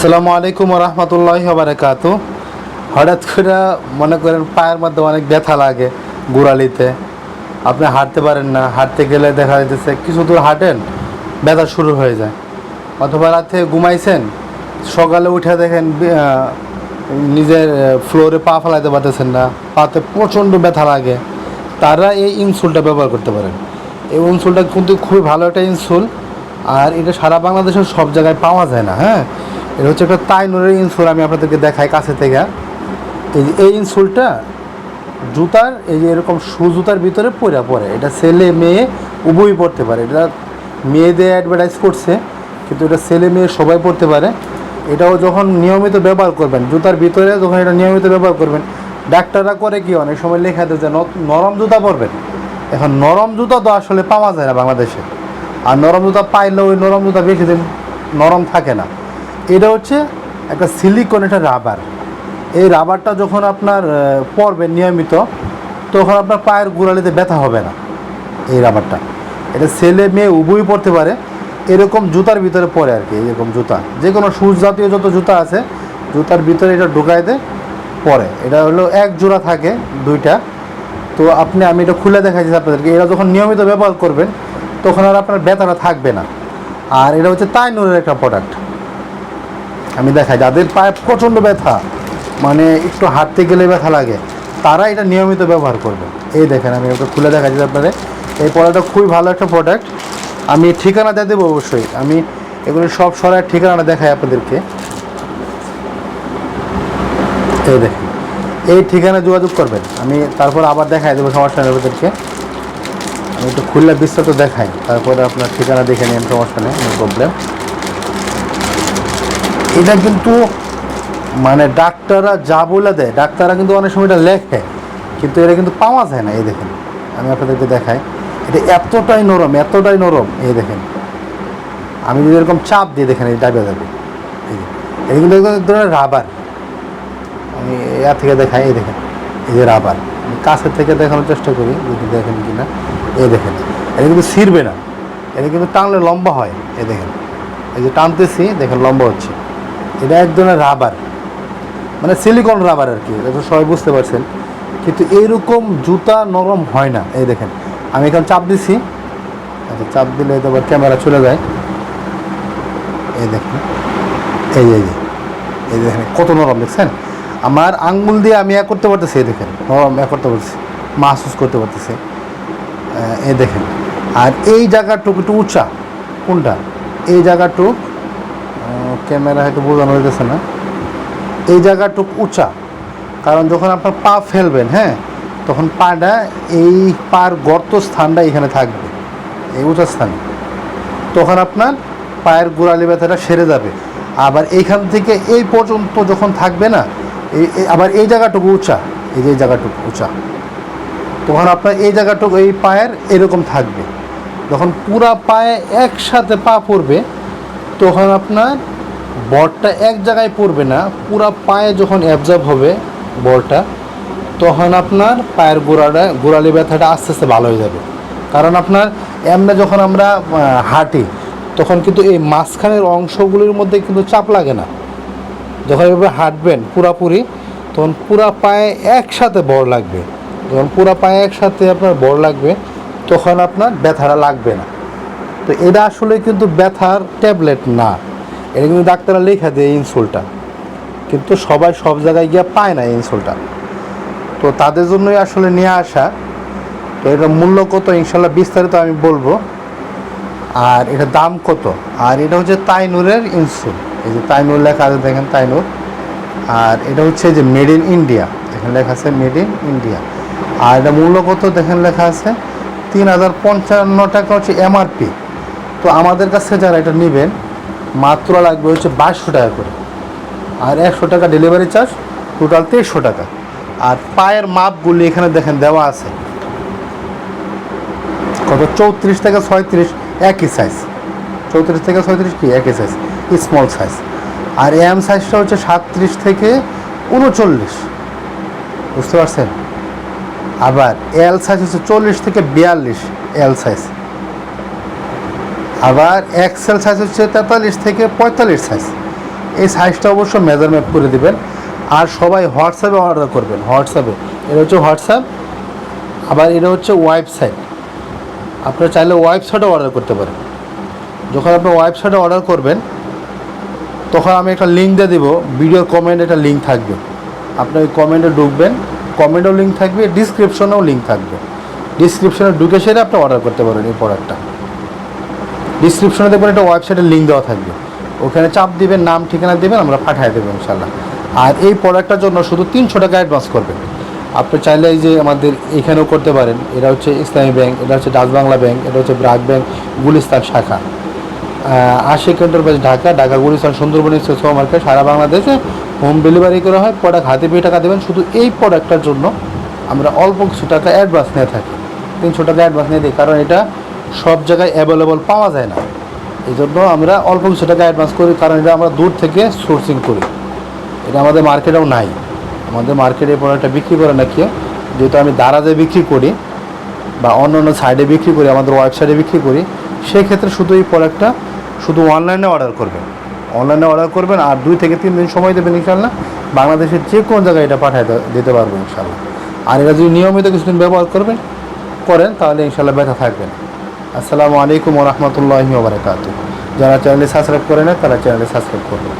আসসালামু আলাইকুম রহমতুল্লাহি ওয়া বারাকাতুহু। হঠাৎ করে মনে করেন পায়ের মধ্যে অনেক ব্যথা লাগে, গোড়ালিতে আপনি হাঁটতে পারেন না, হাঁটতে গেলে দেখা যাচ্ছে কিছু দূর হাঁটেন ব্যথা শুরু হয়ে যায়, অথবা রাতে ঘুমাইছেন সকালে উঠে দেখেন নিজের ফ্লোরে পা ফেলাইতে পারতেছেন না, পাতে প্রচণ্ড ব্যথা লাগে, তারা এই ইনসুলটা ব্যবহার করতে পারেন। এই ইনসুলটা কিন্তু খুবই ভালো একটা ইনসুল, আর এটা সারা বাংলাদেশের সব জায়গায় পাওয়া যায় না। হ্যাঁ, এটা হচ্ছে একটা তাইনুরের ইনসুল। আমি আপনাদেরকে দেখাই কাছে থেকে। এই ইনসুলটা জুতার এই যে এরকম জুতার ভিতরে পরে এটা ছেলে মেয়ে উভয়ই পড়তে পারে। এটা মেয়েদের অ্যাডভার্টাইজ করছে, কিন্তু এটা ছেলে মেয়ে সবাই পড়তে পারে। এটাও যখন নিয়মিত ব্যবহার করবেন, জুতার ভিতরে যখন এটা নিয়মিত ব্যবহার করবেন, ডাক্তাররা করে কি অনেক সময় লেখা দেয় যে নরম জুতা পরবেন। এখন নরম জুতা তো আসলে পাওয়া যায় না বাংলাদেশে, আর নরম জুতা পাইলেও ওই নরম জুতা বেশি দিন নরম থাকে না। এটা হচ্ছে একটা সিলিকন, একটা রাবার। এই রাবারটা যখন আপনার পরবেন নিয়মিত, তখন আপনার পায়ের গোড়ালিতে ব্যথা হবে না। এই রাবারটা এটা ছেলে মেয়ে উভয়ই পরতে পারে। এরকম জুতার ভিতরে পরে আর কি, এরকম জুতা যে কোনো শুজ জাতীয় যত জুতা আছে, জুতার ভিতরে এটা ঢুকাইতে পরে। এটা হলো এক জোড়া থাকে, দুইটা। তো আমি এটা খুলে দেখাচ্ছি আপনাদেরকে। এরা যখন নিয়মিত ব্যবহার করবেন, তখন আর আপনার ব্যথাটা থাকবে না। আর এটা হচ্ছে তাইনুরের একটা প্রোডাক্ট। আমি দেখাই, যাদের পায়ে প্রচণ্ড ব্যথা, মানে একটু হাঁটতে গেলে ব্যথা লাগে, তারা এটা নিয়মিত ব্যবহার করবে। এই দেখেন, আমি ওটা খুলে দেখাচ্ছি আপনাদের। এই প্রোডাক্টটা খুবই ভালো একটা প্রোডাক্ট। আমি ঠিকানা দিয়ে দেবো অবশ্যই। আমি এগুলো সব সরার ঠিকানাটা দেখাই আপনাদেরকে। এই দেখেন, এই ঠিকানায় যোগাযোগ করবেন। আমি তারপর আবার দেখাই দেবো, সমস্যা নেই আপনাদেরকে। আমি একটু খুললে বিস্তারিত দেখাই, তারপরে আপনার ঠিকানা দেখে নিন, সমস্যা নেই, নো প্রবলেম। এটা কিন্তু মানে ডাক্তাররা যা বলে দেয়, ডাক্তাররা কিন্তু অনেক সময় এটা লেখে, কিন্তু এটা কিন্তু পাওয়া যায় না। এই দেখেন, আমি আপনাদেরকে দেখাই। এটা এতটাই নরম, এতটাই নরম। এই দেখেন, আমি যদি এরকম চাপ দিয়ে দেখেন, এই দাবিয়ে যাবে। এই কিন্তু এক ধরনের রাবার। আমি এর থেকে দেখাই। এই দেখেন, এই যে রাবার, আমি কাছের থেকে দেখানোর চেষ্টা করি, যদি দেখেন কি না। এই দেখেন, এটা কিন্তু ছিঁড়বে না, এটা কিন্তু টানলে লম্বা হয়। এই দেখেন, এই যে টানতেছি, দেখেন লম্বা হচ্ছে। এটা এক ধরনের রাবার, মানে সিলিকন রাবার আর কি, এটা তো সবাই বুঝতে পারছেন। কিন্তু এইরকম জুতা নরম হয় না। এই দেখেন, আমি এখন চাপ দিছি, আচ্ছা চাপ দিলে তো আবার ক্যামেরা চলে যায়। এই দেখেন, এই যে এই দেখেন কত নরম, দেখছেন? আমার আঙ্গুল দিয়ে আমি করতে পারতেছি। এই দেখেন, নরম করতে পারতেছি, মাহসুস করতে পারতেছি। এই দেখেন, আর এই জায়গাটুক একটু উঁচা। কোনটা? এই জায়গাটুক ক্যামেরা হয়তো বোঝানো হইতেছে না। এই জায়গাটুক উঁচা, কারণ যখন আপনার পা ফেলবেন, হ্যাঁ, তখন পাটা এই পার গর্ত স্থানটা এখানে থাকবে, এই উঁচা স্থানে। তখন আপনার পায়ের গোড়ালি ব্যথাটা সেরে যাবে। আবার এইখান থেকে এই পর্যন্ত যখন থাকবে না, আবার এই জায়গাটুকু উঁচা, এই যে জায়গাটুকু উঁচা, তখন আপনার এই জায়গাটুকু এই পায়ের এরকম থাকবে। যখন পুরা পায়ে একসাথে পা পড়বে, তখন আপনার বলটা এক জায়গায় পড়বে না, পুরা পায়ে যখন অ্যাবজর্ব হবে বলটা, তখন আপনার পায়ের গোড়ালি ব্যথাটা আস্তে আস্তে ভালো হয়ে যাবে। কারণ আপনার এমনি যখন আমরা হাঁটি, তখন কিন্তু এই মাঝখানের অংশগুলির মধ্যে কিন্তু চাপ লাগে না। যখন এভাবে হাঁটবেন পুরাপুরি, তখন পুরা পায়ে একসাথে বল লাগবে। যখন পুরা পায়ে একসাথে আপনার বল লাগবে, তখন আপনার ব্যথাটা লাগবে না। তো এটা আসলে কিন্তু ব্যথার ট্যাবলেট না, এটা কিন্তু ডাক্তাররা লেখা দেয় ইনসুলটা, কিন্তু সবাই সব জায়গায় গিয়ে পায় না এই ইনসুলটা। তো তাদের জন্যই আসলে নিয়ে আসা। তো এটার মূল্য কত ইনশাল্লাহ বিস্তারিত আমি বলবো, আর এটার দাম কত। আর এটা হচ্ছে তাইনুরের ইনসুল, এই যে তাইনুর লেখা আছে, দেখেন তাইনুর। আর এটা হচ্ছে যে মেড ইন ইন্ডিয়া, দেখেন লেখা আছে মেড ইন ইন্ডিয়া। আর এটা মূল্য কত দেখেন লেখা আছে 3055 টাকা হচ্ছে এমআরপি। তো আমাদের কাছে যারা এটা নেবেন, মাত্র লাগবে হচ্ছে 2200 টাকা করে, আর 100 টাকা ডেলিভারি চার্জ, টোটাল 2300 টাকা। আর পায়ের মাপগুলি এখানে দেখেন দেওয়া আছে, কত 34 থেকে 36 একই সাইজ, 34 থেকে 36 কি একই সাইজ, স্মল সাইজ। আর এম সাইজটা হচ্ছে 37 থেকে 39, বুঝতে পারছেন? আবার এল সাইজ হচ্ছে 40 থেকে 42 এল সাইজ। আবার এক্সেল সাইজ হচ্ছে 43 থেকে 45 সাইজ। এই সাইজটা অবশ্য মেজারমেন্ট করে দিবেন। আর সবাই হোয়াটসঅ্যাপে অর্ডার করবেন, হোয়াটসঅ্যাপে। এটা হচ্ছে হোয়াটসঅ্যাপ, আবার এটা হচ্ছে ওয়েবসাইট। আপনারা চাইলে ওয়েবসাইটে অর্ডার করতে পারেন। যখন আপনি ওয়েবসাইটে অর্ডার করবেন তখন আমি একটা লিঙ্ক দিয়ে দেবো, ভিডিওর কমেন্টে একটা লিঙ্ক থাকবে, আপনি ওই কমেন্টে ঢুকবেন, কমেন্টেও লিঙ্ক থাকবে, ডিসক্রিপশনেও লিঙ্ক থাকবে। ডিসক্রিপশনে ঢুকে সেটা আপনি অর্ডার করতে পারেন এই প্রোডাক্টটা। ডিসক্রিপশনে দেখবেন একটা ওয়েবসাইটের লিঙ্ক দেওয়া থাকবে, ওখানে চাপ দিবেন, নাম ঠিকানা দেবেন, আমরা পাঠিয়ে দেবো ইনশাল্লাহ। আর এই প্রোডাক্টটার জন্য শুধু 300 টাকা অ্যাডভান্স করবেন। আপনি চাইলে এই যে আমাদের এখানেও করতে পারেন, এটা হচ্ছে ইসলামী ব্যাংক, এটা হচ্ছে ডাচ বাংলা ব্যাংক, এটা হচ্ছে ব্রাক ব্যাংক গুলিস্তান শাখা, Ashik enterprise Dhaka, Dhaka Gulistan Sundarban super market, সারা বাংলাদেশে হোম ডেলিভারি করা হয়। প্রোডাক্ট হাতে পেয়ে টাকা দেবেন। শুধু এই প্রোডাক্টটার জন্য আমরা অল্প কিছু টাকা অ্যাডভান্স নিয়ে থাকি, 300 টাকা অ্যাডভান্স নিয়ে দিই, কারণ এটা সব জায়গায় অ্যাভেলেবল পাওয়া যায় না। এই জন্য আমরা অল্প কিছু টাকা অ্যাডভান্স করি, কারণ এটা আমরা দূর থেকে সোর্সিং করি, এটা আমাদের মার্কেটেও নাই। আমাদের মার্কেটে এই প্রোডাক্টটা বিক্রি করে না কেউ, যেহেতু আমি দারাজে বিক্রি করি বা অন্য অন্য সাইডে বিক্রি করি, আমাদের ওয়েবসাইটে বিক্রি করি, সেক্ষেত্রে শুধু এই প্রোডাক্টটা শুধু অনলাইনে অর্ডার করবেন, অনলাইনে অর্ডার করবেন। আর 2 থেকে 3 দিন সময় দেবেন ইনশাল্লাহ, বাংলাদেশের যে কোনো জায়গায় এটা পাঠিয়ে দিতে পারবো ইনশাল্লাহ। আর এটা যদি নিয়মিত কিছুদিন ব্যবহার করেন তাহলে ইনশাল্লাহ ব্যথা থাকবেন। আসসালামু আলাইকুম ওয়া রাহমাতুল্লাহি ওয়া বারাকাতুহু। যারা চ্যানেলে সাবস্ক্রাইব করে না তারা চ্যানেলে সাবস্ক্রাইব করবেন।